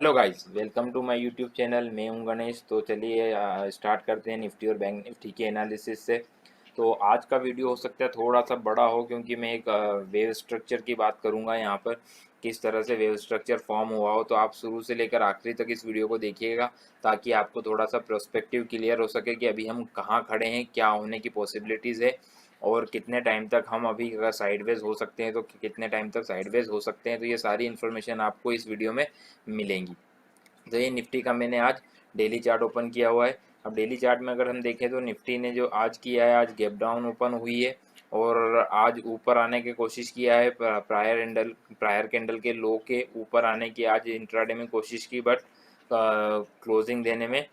Hello guys, welcome to my YouTube channel. मैं हूं गणेश। तो चलिए स्टार्ट करते हैं निफ्टी और बैंक निफ्टी के एनालिसिस से। तो आज का वीडियो हो सकता है थोड़ा सा बड़ा हो, क्योंकि मैं एक वेव स्ट्रक्चर की बात करूंगा यहाँ पर, किस तरह से वेव स्ट्रक्चर फॉर्म हुआ हो। तो आप शुरू से लेकर आखिरी तक इस वीडियो को देखिएगा, ताकि आपको थोड़ा सा पर्सपेक्टिव क्लियर हो सके कि अभी हम कहाँ खड़े हैं, क्या होने की पॉसिबिलिटीज़ है, और कितने टाइम तक हम अभी अगर साइडवेज हो सकते हैं तो कितने टाइम तक साइडवेज हो सकते हैं। तो ये सारी इन्फॉर्मेशन आपको इस वीडियो में मिलेंगी। तो ये निफ्टी का मैंने आज डेली चार्ट ओपन किया हुआ है। अब डेली चार्ट में अगर हम देखें तो निफ्टी ने जो आज किया है, आज गैप डाउन ओपन हुई है और आज ऊपर आने की कोशिश किया है। प्रायर कैंडल के लो के ऊपर आने की आज इंट्राडे में कोशिश की, बट क्लोजिंग देने में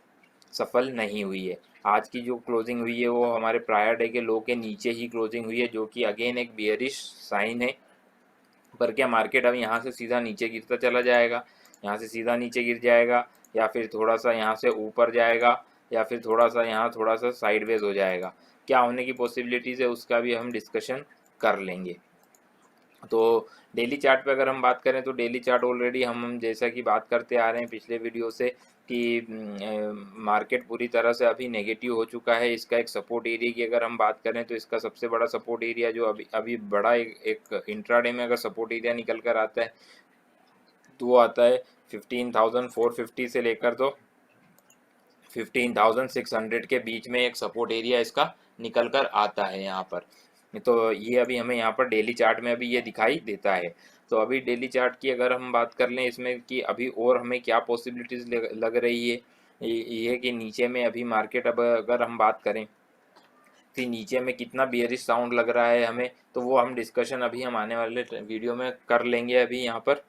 सफल नहीं हुई है। आज की जो क्लोजिंग हुई है वो हमारे प्रायर डे के लो के नीचे ही क्लोजिंग हुई है, जो कि अगेन एक बियरिश साइन है। पर क्या मार्केट अब यहाँ से सीधा नीचे गिरता चला जाएगा, यहाँ से सीधा नीचे गिर जाएगा, या फिर थोड़ा सा यहाँ से ऊपर जाएगा, या फिर थोड़ा सा यहाँ थोड़ा सा साइडवेज हो जाएगा? क्या होने की पॉसिबिलिटीज़ है उसका भी हम डिस्कशन कर लेंगे। तो डेली चार्ट पे अगर हम बात करें तो डेली चार्ट ऑलरेडी हम जैसा कि बात करते आ रहे हैं पिछले वीडियो से कि मार्केट पूरी तरह से अभी नेगेटिव हो चुका है। इसका एक सपोर्ट एरिया की अगर हम बात करें तो इसका सबसे बड़ा सपोर्ट एरिया जो अभी अभी बड़ा एक इंट्राडे में अगर सपोर्ट एरिया निकल कर आता है तो वो आता है 15,450 से लेकर तो 15,600 के बीच में एक सपोर्ट एरिया इसका निकल कर आता है यहाँ पर। तो ये अभी हमें यहाँ पर डेली चार्ट में अभी ये दिखाई देता है। तो अभी डेली चार्ट की अगर हम बात कर लें इसमें कि अभी और हमें क्या पॉसिबिलिटीज़ लग रही है, ये कि नीचे में अभी मार्केट, अब अगर हम बात करें कि नीचे में कितना बियरिश साउंड लग रहा है हमें, तो वो हम डिस्कशन अभी हम आने वाले वीडियो में कर लेंगे अभी यहाँ पर।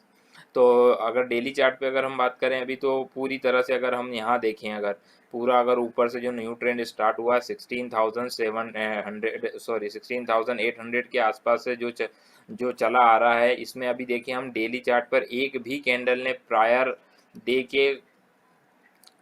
तो अगर डेली चार्ट पे अगर हम बात करें अभी, तो पूरी तरह से अगर हम यहाँ देखें, अगर पूरा अगर ऊपर से जो न्यू ट्रेंड स्टार्ट हुआ है 16,800 के आसपास से जो चला आ रहा है, इसमें अभी देखिए हम डेली चार्ट पर एक भी कैंडल ने प्रायर डे के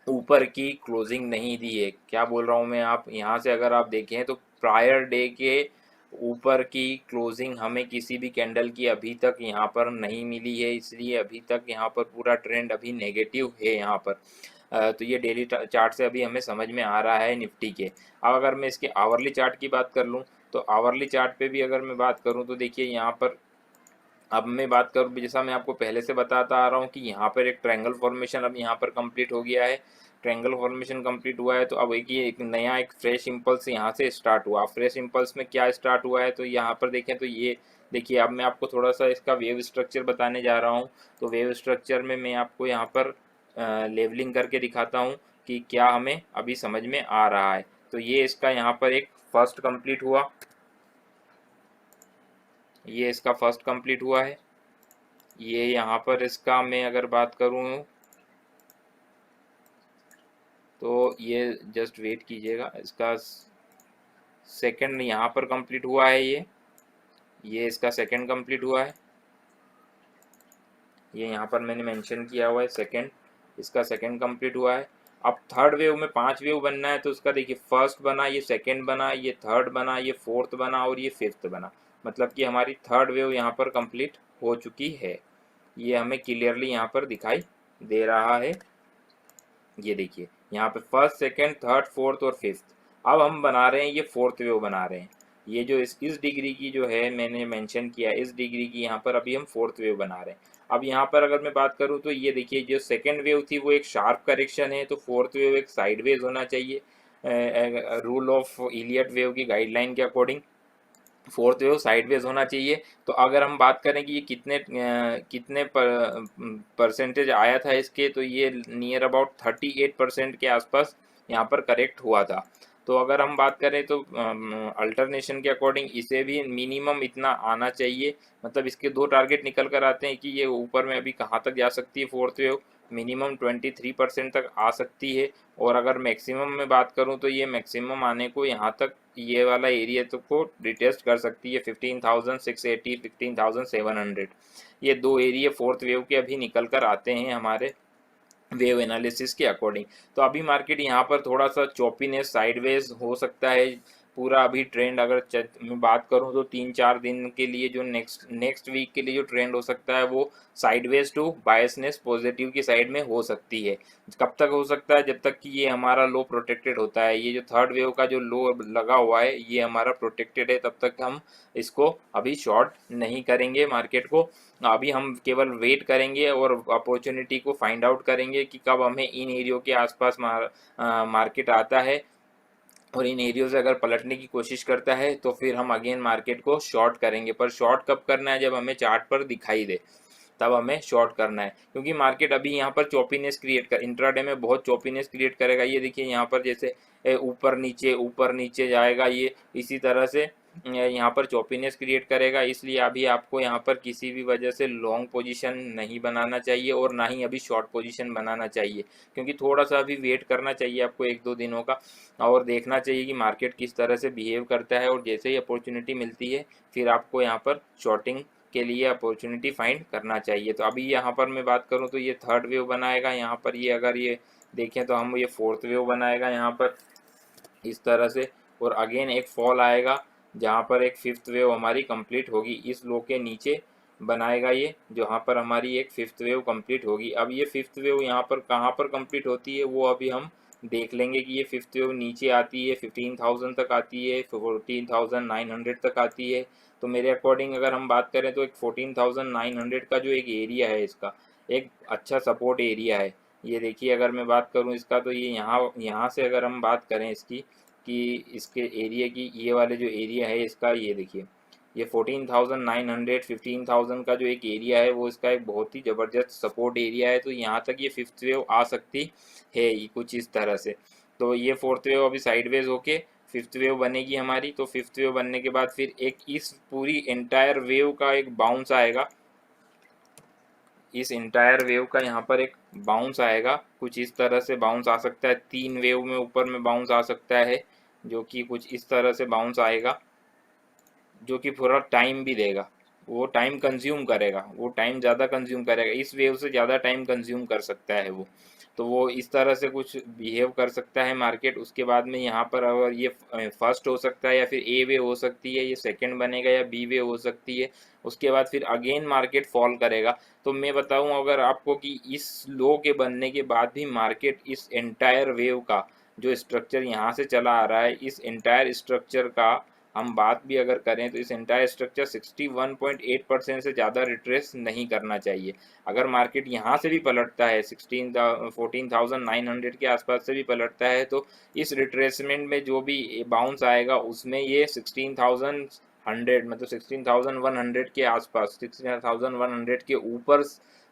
ऊपर की क्लोजिंग नहीं दी है। क्या बोल रहा हूँ मैं, आप यहाँ से अगर आप देखें तो प्रायर डे के ऊपर की क्लोजिंग हमें किसी भी कैंडल की अभी तक यहाँ पर नहीं मिली है, इसलिए अभी तक यहाँ पर पूरा ट्रेंड अभी नेगेटिव है यहाँ पर। तो ये डेली चार्ट से अभी हमें समझ में आ रहा है निफ्टी के। अब अगर मैं इसके आवरली चार्ट की बात कर लूँ तो आवरली चार्ट पे भी अगर मैं बात करूँ तो देखिए यहाँ पर, अब मैं बात करूँ जैसा मैं आपको पहले से बताता आ रहा हूँ कि यहाँ पर एक ट्रायंगल फॉर्मेशन अब यहाँ पर कंप्लीट हो गया है। ट्रायंगल फॉर्मेशन कंप्लीट हुआ है तो अब एक नया एक फ्रेश इंपल्स यहाँ से स्टार्ट हुआ। फ्रेश इंपल्स में क्या स्टार्ट हुआ है तो यहाँ पर देखें तो ये देखिए, अब मैं आपको थोड़ा सा इसका वेव स्ट्रक्चर बताने जा रहा हूँ। तो वेव स्ट्रक्चर में मैं आपको यहाँ पर लेवलिंग करके दिखाता हूँ कि क्या हमें अभी समझ में आ रहा है। तो ये इसका यहाँ पर एक फर्स्ट कंप्लीट हुआ, ये इसका फर्स्ट कंप्लीट हुआ है। ये यहाँ पर इसका मैं अगर बात करूँ तो ये जस्ट वेट कीजिएगा, इसका सेकंड यहाँ पर कंप्लीट हुआ है। ये इसका सेकंड कंप्लीट हुआ है। ये यहाँ पर मैंने मेंशन किया हुआ है सेकंड, इसका सेकंड कंप्लीट हुआ है। अब थर्ड वेव में 5 वेव बनना है तो उसका देखिए फर्स्ट बना, ये सेकंड बना, ये थर्ड बना, ये फोर्थ बना और ये फिफ्थ बना। मतलब कि हमारी थर्ड वेव यहाँ पर कंप्लीट हो चुकी है। ये हमें क्लियरली यहाँ पर दिखाई दे रहा है। ये देखिए यहाँ पे फर्स्ट सेकंड थर्ड फोर्थ और फिफ्थ, अब हम बना रहे हैं ये फोर्थ वेव बना रहे हैं। ये जो इस डिग्री की जो है मैंने मेंशन किया, इस डिग्री की यहाँ पर अभी हम फोर्थ वेव बना रहे हैं। अब यहाँ पर अगर मैं बात करूँ तो ये देखिए, जो सेकंड वेव थी वो एक शार्प करेक्शन है, तो फोर्थ वेव एक साइडवेज होना चाहिए रूल ऑफ इलियट वेव की गाइडलाइन के अकॉर्डिंग। फोर्थ वेव साइडवेज होना चाहिए। तो अगर हम बात करें कि ये कितने परसेंटेज आया था इसके, तो ये नियर अबाउट 38% के आसपास यहाँ पर करेक्ट हुआ था। तो अगर हम बात करें तो अल्टरनेशन के अकॉर्डिंग इसे भी मिनिमम इतना आना चाहिए। मतलब इसके दो टारगेट निकल कर आते हैं कि ये ऊपर में अभी कहाँ तक जा सकती है फोर्थ वेव, मिनिमम 23% तक आ सकती है। और अगर मैक्सिमम में बात करूं तो ये मैक्सिमम आने को यहाँ तक ये वाला एरिया तो को रिटेस्ट कर सकती है 15,680 15,700। ये दो एरिया फोर्थ वेव के अभी निकल कर आते हैं हमारे वेव एनालिसिस के अकॉर्डिंग। तो अभी मार्केट यहाँ पर थोड़ा सा चॉपीनेस साइडवेज हो सकता है, पूरा अभी ट्रेंड अगर मैं बात करूं तो 3-4 दिन के लिए जो नेक्स्ट वीक के लिए जो ट्रेंड हो सकता है वो साइडवेज टू बायसनेस पॉजिटिव की साइड में हो सकती है। कब तक हो सकता है? जब तक कि ये हमारा लो प्रोटेक्टेड होता है। ये जो थर्ड वेव का जो लो लगा हुआ है ये हमारा प्रोटेक्टेड है, तब तक हम इसको अभी शॉर्ट नहीं करेंगे मार्केट को। अभी हम केवल वेट करेंगे और अपॉर्चुनिटी को फाइंड आउट करेंगे कि कब हमें इन एरियो के आसपास मार्केट आता है और इन एरियो से अगर पलटने की कोशिश करता है तो फिर हम अगेन मार्केट को शॉर्ट करेंगे। पर शॉर्ट कब करना है? जब हमें चार्ट पर दिखाई दे तब हमें शॉर्ट करना है, क्योंकि मार्केट अभी यहाँ पर चॉपीनेस क्रिएट कर इंट्राडे में बहुत चॉपीनेस क्रिएट करेगा। ये देखिए यहाँ पर जैसे ऊपर नीचे जाएगा, ये इसी तरह से यहाँ पर चॉपीनेस क्रिएट करेगा। इसलिए अभी आपको यहाँ पर किसी भी वजह से लॉन्ग पोजीशन नहीं बनाना चाहिए और ना ही अभी शॉर्ट पोजीशन बनाना चाहिए, क्योंकि थोड़ा सा अभी वेट करना चाहिए आपको 1-2 दिनों का और देखना चाहिए कि मार्केट किस तरह से बिहेव करता है। और जैसे ही अपॉर्चुनिटी मिलती है फिर आपको यहाँ पर शॉर्टिंग के लिए अपॉर्चुनिटी फाइंड करना चाहिए। तो अभी यहाँ पर मैं बात करूँ तो ये थर्ड वेव बनाएगा यहाँ पर, ये अगर ये देखें तो हम ये फोर्थ वेव बनाएगा यहाँ पर इस तरह से, और अगेन एक फॉल आएगा जहाँ पर एक फिफ्थ वेव हमारी कंप्लीट होगी। इस लो के नीचे बनाएगा ये, जहाँ पर हमारी एक फिफ्थ वेव कंप्लीट होगी। अब ये फिफ्थ वेव यहाँ पर कहाँ पर कंप्लीट होती है वो अभी हम देख लेंगे कि ये फिफ्थ वेव नीचे आती है 15,000 तक आती है, 14,900 तक आती है। तो मेरे अकॉर्डिंग अगर हम बात करें तो एक 14,900 का जो एक एरिया है इसका एक अच्छा सपोर्ट एरिया है। ये देखिए अगर मैं बात करूं इसका तो ये यहाँ से अगर हम बात करें इसकी कि इसके एरिया की, ये वाले जो एरिया है इसका, ये देखिए ये 14,900 15,000 का जो एक एरिया है वो इसका एक बहुत ही ज़बरदस्त सपोर्ट एरिया है। तो यहाँ तक ये फिफ्थ वेव आ सकती है ये कुछ इस तरह से। तो ये फोर्थ वेव अभी साइडवेज होके फिफ्थ वेव बनेगी हमारी। तो फिफ्थ वेव बनने के बाद फिर एक इस पूरी एंटायर वेव का एक बाउंस आएगा, इस इंटायर वेव का यहाँ पर एक बाउंस आएगा, कुछ इस तरह से बाउंस आ सकता है। 3 वेव में ऊपर में बाउंस आ सकता है, जो कि कुछ इस तरह से बाउंस आएगा, जो कि पूरा टाइम भी देगा। वो टाइम कंज्यूम करेगा, वो टाइम ज़्यादा कंज्यूम करेगा, इस वेव से ज़्यादा टाइम कंज्यूम कर सकता है वो। तो वो इस तरह से कुछ बिहेव कर सकता है मार्केट। उसके बाद में यहाँ पर अगर ये फर्स्ट हो सकता है या फिर ए वे हो सकती है, ये सेकंड बनेगा या बी वे हो सकती है। उसके बाद फिर अगेन मार्केट फॉल करेगा। तो मैं बताऊँ अगर आपको कि इस लो के बनने के बाद भी मार्केट इस एंटायर वेव का जो स्ट्रक्चर यहाँ से चला आ रहा है, इस एंटायर स्ट्रक्चर का हम बात भी अगर करें तो इस एंटायर स्ट्रक्चर 61.8% से ज़्यादा रिट्रेस नहीं करना चाहिए। अगर मार्केट यहाँ से भी पलटता है 14,900 के आसपास से भी पलटता है तो इस रिट्रेसमेंट में जो भी बाउंस आएगा उसमें ये 16,100 मतलब 16,100 के आसपास 16,100 के ऊपर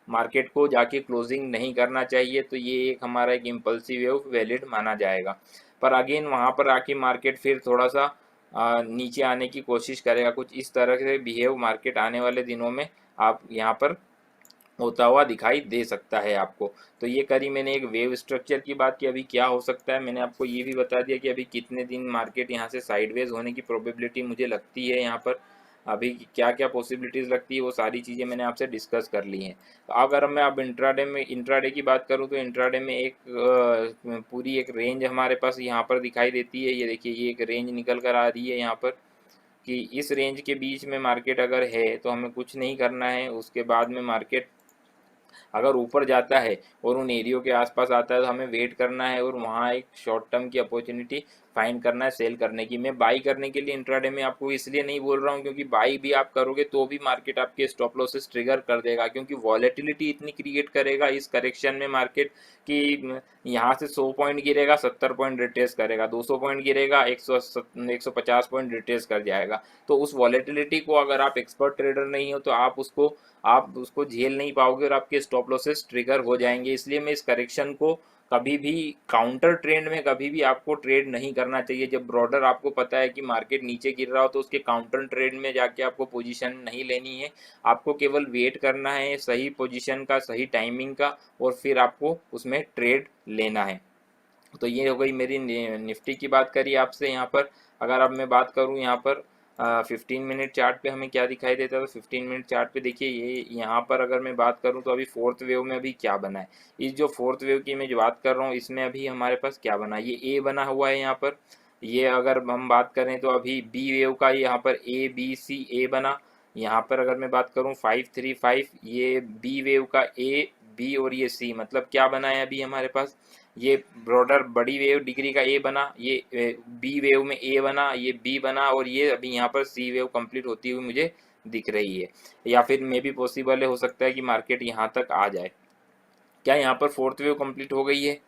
मार्केट को जाके क्लोजिंग नहीं करना चाहिए। तो ये एक हमारा एक इम्पल्सिव वेव वैलिड माना जाएगा। पर अगेन वहाँ पर आके मार्केट फिर थोड़ा सा नीचे आने की कोशिश करेगा। कुछ इस तरह से बिहेव मार्केट आने वाले दिनों में आप यहाँ पर होता हुआ दिखाई दे सकता है आपको। तो ये करी मैंने एक वेव स्ट्रक्चर की बात की। अभी क्या हो सकता है मैंने आपको ये भी बता दिया कि अभी कितने दिन मार्केट यहाँ से साइडवेज होने की प्रोबेबिलिटी मुझे लगती है। यहाँ पर अभी क्या क्या पॉसिबिलिटीज़ लगती है वो सारी चीज़ें मैंने आपसे डिस्कस कर ली हैं। तो अगर मैं अब इंट्राडे की बात करूँ तो इंट्राडे में एक पूरी एक रेंज हमारे पास यहाँ पर दिखाई देती है। ये देखिए ये एक रेंज निकल कर आ रही है यहाँ पर कि इस रेंज के बीच में मार्केट अगर है तो हमें कुछ नहीं करना है। उसके बाद में मार्केट अगर ऊपर जाता है और उन एरियो के आसपास आता है तो हमें वेट करना है और वहाँ एक शॉर्ट टर्म की अपॉर्चुनिटी फाइंड करना है सेल करने की। मैं बाई करने के लिए इंट्राडे में आपको इसलिए नहीं बोल रहा हूँ क्योंकि बाई भी आप करोगे तो भी मार्केट आपके स्टॉप लॉसेस ट्रिगर कर देगा, क्योंकि वॉलेटिलिटी इतनी क्रिएट करेगा इस करेक्शन में मार्केट कि यहाँ से 100 पॉइंट गिरेगा 70 पॉइंट रिट्रेस करेगा, 200 पॉइंट गिरेगा 150 पॉइंट रिट्रेस कर जाएगा। तो उस वॉलेटिलिटी को अगर आप एक्सपर्ट ट्रेडर नहीं हो तो आप उसको झेल नहीं पाओगे और आपके स्टॉप लॉसेस ट्रिगर हो जाएंगे। इसलिए मैं इस करेक्शन को कभी भी काउंटर ट्रेंड में कभी भी आपको ट्रेड नहीं करना चाहिए। जब ब्रॉडर आपको पता है कि मार्केट नीचे गिर रहा हो तो उसके काउंटर ट्रेड में जाके आपको पोजीशन नहीं लेनी है। आपको केवल वेट करना है सही पोजीशन का, सही टाइमिंग का, और फिर आपको उसमें ट्रेड लेना है। तो ये हो गई मेरी निफ्टी की बात करी आपसे। यहाँ पर अगर अब मैं बात करूँ यहाँ पर 15 मिनट चार्ट पे हमें क्या दिखाई देता है तो 15 मिनट चार्ट पे देखिए ये यहाँ पर अगर मैं बात करूँ तो अभी फोर्थ वेव में अभी क्या बना है। इस जो फोर्थ वेव की मैं जो बात कर रहा हूँ इसमें अभी हमारे पास क्या बना है, ये ए बना हुआ है यहाँ पर ये अगर हम बात करें तो अभी बी वेव का यहाँ पर ए बी सी ए बना। यहाँ पर अगर मैं बात करूँ 535, ये बी वेव का ए बी और ये सी, मतलब क्या बना है अभी हमारे पास, ये ब्रॉडर बड़ी वेव डिग्री का ए बना, ये बी वेव में ए बना, ये बी बना, और ये अभी यहाँ पर सी वेव कंप्लीट होती हुई मुझे दिख रही है। या फिर मे भी पॉसिबल है, हो सकता है कि मार्केट यहाँ तक आ जाए। क्या यहाँ पर फोर्थ वेव कंप्लीट हो गई है?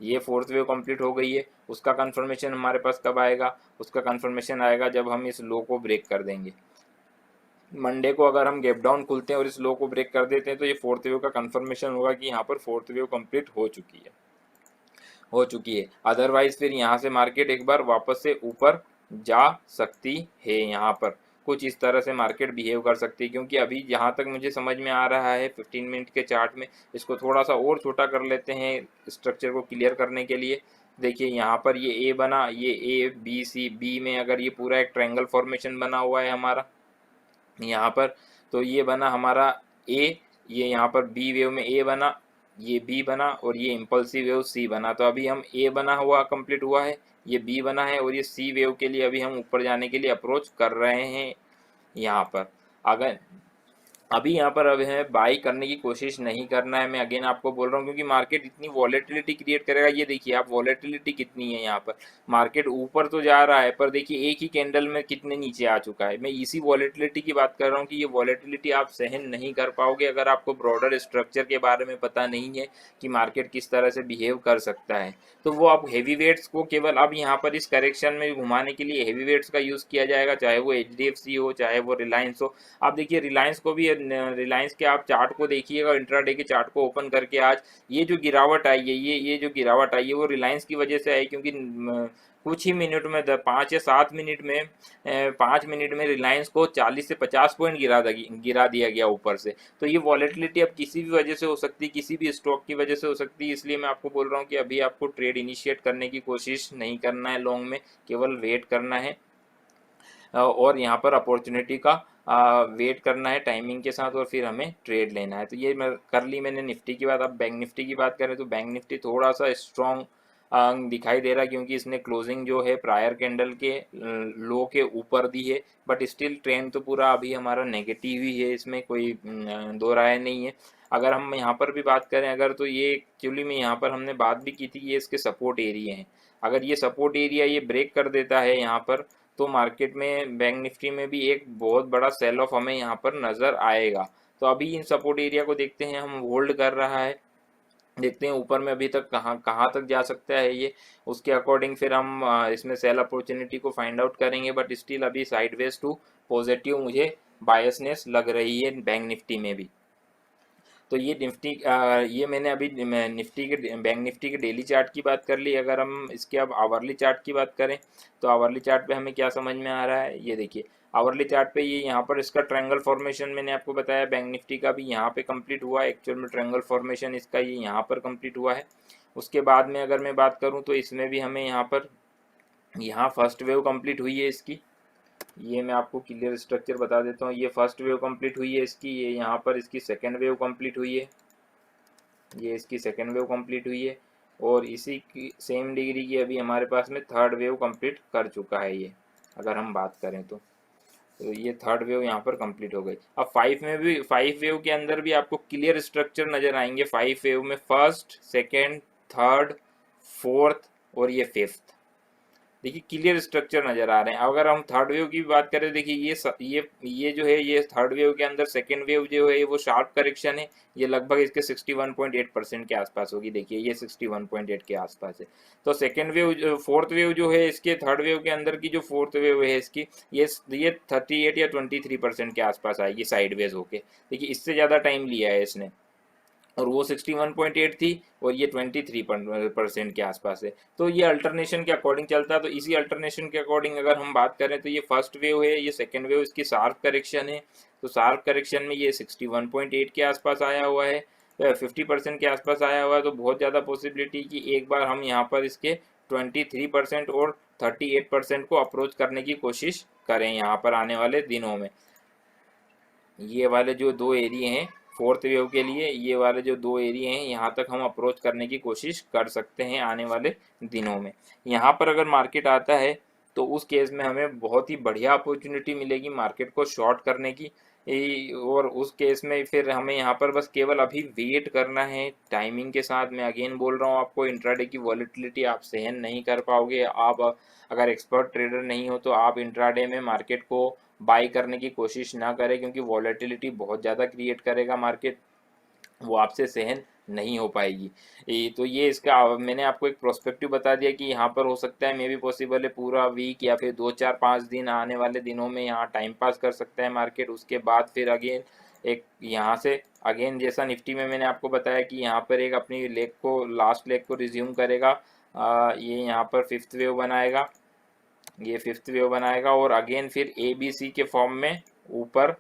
ये फोर्थ वेव कंप्लीट हो गई है। उसका कंफर्मेशन हमारे पास कब आएगा? उसका कंफर्मेशन आएगा जब हम इस लो को ब्रेक कर देंगे। मंडे को अगर हम गैप डाउन खुलते हैं और इस लो को ब्रेक कर देते हैं तो ये फोर्थ वेव का कंफर्मेशन होगा कि यहाँ पर फोर्थ वेव कंप्लीट हो चुकी है। अदरवाइज फिर यहाँ से मार्केट एक बार वापस से ऊपर जा सकती है। यहाँ पर कुछ इस तरह से मार्केट बिहेव कर सकती है, क्योंकि अभी जहाँ तक मुझे समझ में आ रहा है 15 मिनट के चार्ट में, इसको थोड़ा सा और छोटा कर लेते हैं स्ट्रक्चर को क्लियर करने के लिए। देखिए यहाँ पर ये ए बना, ये ए बी सी, बी में अगर ये पूरा एक ट्रायंगल फॉर्मेशन बना हुआ है हमारा यहाँ पर, तो ये बना हमारा ए, ये यहाँ पर बी वेव में ए बना, ये बी बना, और ये इम्पल्सिव वेव सी बना। तो अभी हम ए बना हुआ कंप्लीट हुआ है, ये बी बना है, और ये सी वेव के लिए अभी हम ऊपर जाने के लिए अप्रोच कर रहे हैं यहाँ पर। अगर अभी यहाँ पर अब है बाई करने की कोशिश नहीं करना है, मैं अगेन आपको बोल रहा हूँ, क्योंकि मार्केट इतनी वॉलेटिलिटी क्रिएट करेगा। ये देखिए आप वॉलेटिलिटी कितनी है यहाँ पर, मार्केट ऊपर तो जा रहा है पर देखिए एक ही कैंडल में कितने नीचे आ चुका है। मैं इसी वॉलेटिलिटी की बात कर रहा हूँ कि ये वॉलेटिलिटी आप सहन नहीं कर पाओगे अगर आपको ब्रॉडर स्ट्रक्चर के बारे में पता नहीं है कि मार्केट किस तरह से बिहेव कर सकता है। तो वो आप हैवी वेट्स को केवल अब यहाँ पर इस करेक्शन में घुमाने के लिए हैवी वेट्स का यूज़ किया जाएगा, चाहे वो HDFC हो चाहे वो रिलायंस हो। आप देखिए रिलायंस को भी, रिलायंस के आप चार्ट को देखिएगा, इंट्राडे के चार्ट को ओपन करके आज ये जो गिरावट आई है, ये जो गिरावट आई है वो रिलायंस की वजह से आई, क्योंकि कुछ ही मिनट में 5 या 7 मिनट में 5 मिनट में रिलायंस को 40 से 50 पॉइंट गिरा दिया गया ऊपर से। तो ये वॉलेटिलिटी अब किसी भी वजह से हो सकती है, किसी भी स्टॉक की वजह से हो सकती है। इसलिए मैं आपको बोल रहा हूँ कि अभी आपको ट्रेड इनिशिएट करने की कोशिश नहीं करना है लॉन्ग में, केवल वेट करना है और यहाँ पर अपॉर्चुनिटी का वेट करना है टाइमिंग के साथ, और फिर हमें ट्रेड लेना है। तो ये मैं कर ली मैंने निफ्टी की बात। अब बैंक निफ्टी की बात करें तो बैंक निफ्टी थोड़ा सा स्ट्रॉन्ग दिखाई दे रहा है, क्योंकि इसने क्लोजिंग जो है प्रायर कैंडल के लो के ऊपर दी है, बट स्टिल ट्रेंड तो पूरा अभी हमारा नेगेटिव ही है, इसमें कोई दो राय नहीं है। अगर हम यहाँ पर भी बात करें अगर, तो ये एक्चुअली में यहाँ पर हमने बात भी की थी, ये इसके सपोर्ट एरिया हैं। अगर ये सपोर्ट एरिया ये ब्रेक कर देता है यहाँ पर, तो मार्केट में बैंक निफ्टी में भी एक बहुत बड़ा सेल ऑफ हमें यहाँ पर नज़र आएगा। तो अभी इन सपोर्ट एरिया को देखते हैं, हम होल्ड कर रहा है, देखते हैं ऊपर में अभी तक कहाँ कहाँ तक जा सकता है ये, उसके अकॉर्डिंग फिर हम इसमें सेल अपॉर्चुनिटी को फाइंड आउट करेंगे। बट स्टिल अभी साइडवेज टू पॉजिटिव मुझे बायसनेस लग रही है बैंक निफ्टी में भी। तो ये निफ्टी ये मैंने अभी निफ्टी के बैंक निफ्टी के डेली चार्ट की बात कर ली। अगर हम इसके अब आवरली चार्ट की बात करें तो आवरली चार्ट पे हमें क्या समझ में आ रहा है, ये देखिए आवरली चार्ट पे ये यहाँ पर इसका ट्रायंगल फॉर्मेशन मैंने आपको बताया, बैंक निफ्टी का भी यहाँ पे कंप्लीट हुआ है। एक्चुअल में ट्रायंगल फॉर्मेशन इसका ये यहाँ पर कंप्लीट हुआ है। उसके बाद में अगर मैं बात करूँ तो इसमें भी हमें यहाँ पर यहाँ फर्स्ट वेव कंप्लीट हुई है इसकी, ये मैं आपको क्लियर स्ट्रक्चर बता देता हूँ। ये फर्स्ट वेव कंप्लीट हुई है इसकी, ये यहाँ पर इसकी सेकंड वेव कंप्लीट हुई है, ये इसकी सेकंड वेव कंप्लीट हुई है, और इसी की सेम डिग्री की अभी हमारे पास में थर्ड वेव कंप्लीट कर चुका है ये, अगर हम बात करें तो ये थर्ड वेव यहाँ पर कंप्लीट हो गई। अब फाइव में भी, फाइव वेव के अंदर भी आपको क्लियर स्ट्रक्चर नज़र आएंगे। फाइव वेव में फर्स्ट, सेकेंड, थर्ड, फोर्थ और ये फिफ्थ, देखिए क्लियर स्ट्रक्चर नजर आ रहे हैं। अगर हम थर्ड वेव की बात करें, देखिए ये जो है ये थर्ड वेव के अंदर सेकेंड वेव जो है वो शार्प करेक्शन है, ये लगभग इसके 61.8% के आसपास होगी। देखिए ये 61.8 के आसपास है। तो सेकेंड वेव, फोर्थ वेव जो है इसके थर्ड वेव के अंदर की जो फोर्थ वेव है इसकी, ये 38 या 23% के आसपास आएगी साइडवेज होके। देखिए इससे ज़्यादा टाइम लिया है इसने, और वो 61.8 थी और ये 23% के आसपास है। तो ये अल्टरनेशन के अकॉर्डिंग चलता है। तो इसी अल्टरनेशन के अकॉर्डिंग अगर हम बात करें तो ये फर्स्ट वेव है, ये सेकेंड वेव इसकी शार्प करेक्शन है। तो शार्प करेक्शन में ये 61.8 के आसपास आया हुआ है, 50% के आसपास आया हुआ है। तो बहुत ज़्यादा पॉसिबिलिटी कि एक बार हम यहाँ पर इसके 23% और 38% को अप्रोच करने की कोशिश करें यहाँ पर आने वाले दिनों में। ये वाले जो दो एरिया हैं फोर्थ वेव के लिए ये वाले जो 2 एरिया हैं यहाँ तक हम अप्रोच करने की कोशिश कर सकते हैं आने वाले दिनों में। यहाँ पर अगर मार्केट आता है तो उस केस में हमें बहुत ही बढ़िया अपॉर्चुनिटी मिलेगी मार्केट को शॉर्ट करने की। और उस केस में फिर हमें यहाँ पर बस केवल अभी वेट करना है टाइमिंग के साथ। मैं अगेन बोल रहा हूँ आपको, इंट्राडे की वॉलेटिलिटी आप सहन नहीं कर पाओगे। आप अगर एक्सपर्ट ट्रेडर नहीं हो तो आप इंट्राडे में मार्केट को बाई करने की कोशिश ना करें, क्योंकि वॉलेटिलिटी बहुत ज़्यादा क्रिएट करेगा मार्केट, वो आपसे सहन नहीं हो पाएगी। तो ये इसका मैंने आपको एक प्रोस्पेक्टिव बता दिया कि यहाँ पर हो सकता है मे भी पॉसिबल है पूरा वीक या फिर 2 4 5 दिन आने वाले दिनों में यहाँ टाइम पास कर सकता है मार्केट। उसके बाद फिर अगेन एक यहाँ से अगेन जैसा निफ्टी में मैंने आपको बताया कि यहाँ पर एक अपनी लेग को लास्ट लेग को रिज्यूम करेगा। ये यहाँ पर फिफ्थ वेव बनाएगा, ये फिफ्थ वेव बनाएगा और अगेन फिर ए बी सी के फॉर्म में ऊपर,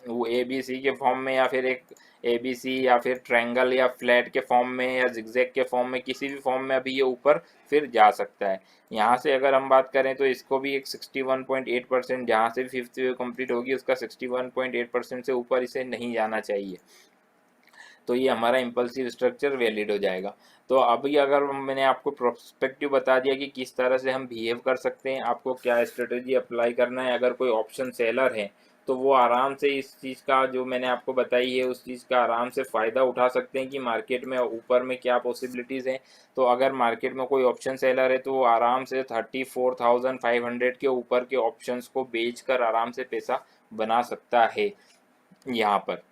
वो ए बी सी के फॉर्म में या फिर एक ए बी सी या फिर ट्रायंगल या फ्लैट के फॉर्म में या जिगजैग के फॉर्म में, किसी भी फॉर्म में अभी ये ऊपर फिर जा सकता है। यहाँ से अगर हम बात करें तो इसको भी एक 61.8%, जहाँ से भी फिफ्थ वेव कंप्लीट होगी उसका 61.8% से ऊपर इसे नहीं जाना चाहिए। तो ये हमारा इम्पल्सिव स्ट्रक्चर वैलिड हो जाएगा। तो अभी अगर मैंने आपको प्रोस्पेक्टिव बता दिया कि किस तरह से हम बिहेव कर सकते हैं, आपको क्या स्ट्रेटजी अप्लाई करना है। अगर कोई ऑप्शन सेलर है तो वो आराम से इस चीज़ का जो मैंने आपको बताई है उस चीज़ का आराम से फ़ायदा उठा सकते हैं कि मार्केट में ऊपर में क्या पॉसिबिलिटीज़ हैं। तो अगर मार्केट में कोई ऑप्शन सेलर है तो वो आराम से 34,500 के ऊपर के ऑप्शंस को बेचकर आराम से पैसा बना सकता है यहाँ पर।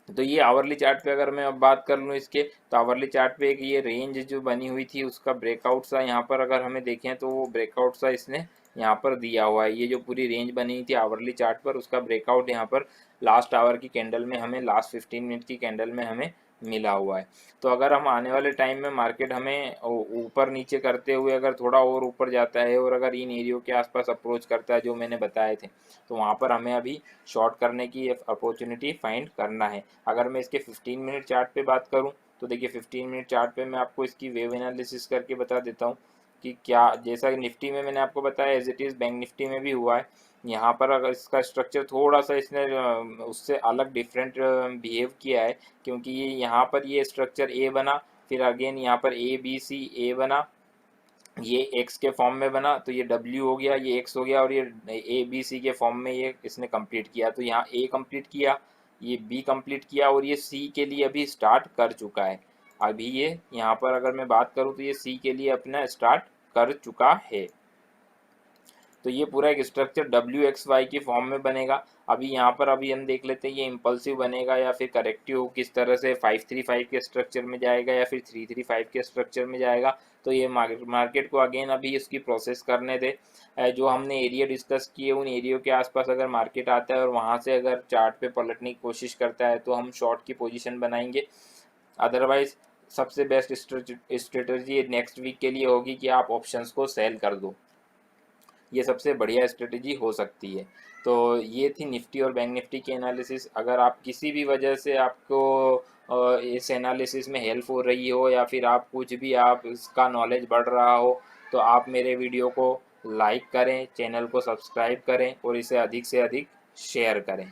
तो ये आवरली चार्ट पे अगर मैं अब बात कर लूँ इसके, तो आवरली चार्ट पे एक ये रेंज जो बनी हुई थी उसका ब्रेकआउट सा यहाँ पर अगर हमें देखें तो वो ब्रेकआउट सा इसने यहाँ पर दिया हुआ है। ये जो पूरी रेंज बनी हुई थी आवरली चार्ट पर उसका ब्रेकआउट यहाँ पर लास्ट आवर की कैंडल में हमें, लास्ट 15 मिनट की कैंडल में हमें मिला हुआ है। तो अगर हम आने वाले टाइम में मार्केट हमें ऊपर नीचे करते हुए अगर थोड़ा और ऊपर जाता है और अगर इन एरियो के आसपास अप्रोच करता है जो मैंने बताए थे, तो वहाँ पर हमें अभी शॉर्ट करने की अपॉर्चुनिटी फाइंड करना है। अगर मैं इसके 15 मिनट चार्ट पे बात करूँ तो देखिए 15 मिनट चार्ट पे मैं आपको इसकी वेव एनालिसिस करके बता देता हूँ कि क्या, जैसा निफ्टी में मैंने आपको बताया as it is bank Nifty में भी हुआ है। यहाँ पर अगर इसका स्ट्रक्चर थोड़ा सा इसने उससे अलग डिफरेंट बिहेव किया है, क्योंकि ये यहाँ पर ये स्ट्रक्चर ए बना, फिर अगेन यहाँ पर ए बी सी ए बना, ये एक्स के फॉर्म में बना, तो ये डब्ल्यू हो गया, ये एक्स हो गया, और ये ए बी सी के फॉर्म में ये इसने कंप्लीट किया। तो यहाँ ए कंप्लीट किया, ये बी कंप्लीट किया और ये सी के लिए अभी स्टार्ट कर चुका है। अभी ये यहाँ पर अगर मैं बात करूँ तो ये सी के लिए अपना स्टार्ट कर चुका है। तो ये पूरा एक स्ट्रक्चर डब्ल्यू एक्स वाई की फॉर्म में बनेगा। अभी यहाँ पर अभी हम देख लेते हैं ये इम्पल्सिव बनेगा या फिर करेक्टिव किस तरह से 535 के स्ट्रक्चर में जाएगा या फिर 335 के स्ट्रक्चर में जाएगा। तो ये मार्केट को अगेन अभी इसकी प्रोसेस करने दे। जो हमने एरिया डिस्कस किए उन एरियो के आसपास अगर मार्केट आता है और वहाँ से अगर चार्ट पे पलटने की कोशिश करता है तो हम शॉर्ट की पोजीशन बनाएंगे। अदरवाइज सबसे बेस्ट स्ट्रेटजी नेक्स्ट वीक के लिए होगी कि आप ऑप्शंस को सेल कर दो। ये सबसे बढ़िया स्ट्रेटजी हो सकती है। तो ये थी निफ्टी और बैंक निफ्टी की एनालिसिस। अगर आप किसी भी वजह से आपको इस एनालिसिस में हेल्प हो रही हो या फिर आप कुछ भी आप इसका नॉलेज बढ़ रहा हो तो आप मेरे वीडियो को लाइक करें, चैनल को सब्सक्राइब करें और इसे अधिक से अधिक शेयर करें।